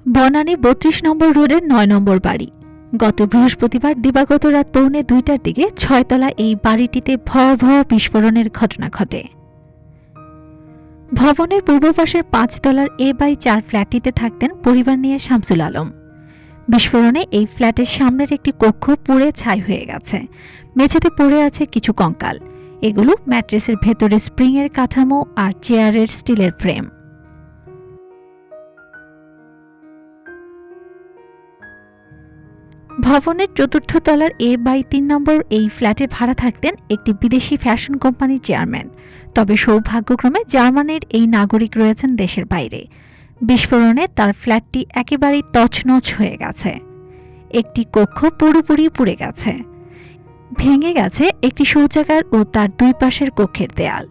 বনানী ৩২ নম্বর রোডের ৯ নম্বর বাড়ি। গত বৃহস্পতিবার দিবাগত রাত ১:৩০টার দিকে ৬ তলা এই বাড়িটিতে ভয়াবহ বিস্ফোরণের ঘটনা ঘটে। ভবনের পূর্ব পাশের ৫ তলার A/4 ফ্ল্যাটটিতে থাকতেন পরিবার নিয়ে শামসুল আলম। বিস্ফোরণে এই ফ্ল্যাটের সামনের একটি কক্ষ পুড়ে ছাই হয়ে গেছে। মেঝেতে পড়ে আছে কিছু কঙ্কাল। এগুলো ম্যাট্রেসের ভেতরে স্প্রিং এর কাঠামো আর চেয়ারের স্টিলের ফ্রেম। ভবনের চতুর্থ তলার A/3 নম্বর এই ফ্ল্যাটে ভাড়া থাকতেন একটি বিদেশি ফ্যাশন কোম্পানির চেয়ারম্যান। তবে সৌভাগ্যক্রমে জার্মানির এই নাগরিক রয়েছেন দেশের বাইরে। বিস্ফোরণে তার ফ্ল্যাটটি একেবারেই তছনছ হয়ে গেছে। একটি কক্ষ পুরোপুরি পুড়ে গেছে। ভেঙে গেছে একটি শৌচাগার ও তার দুই পাশের কক্ষের দেয়াল।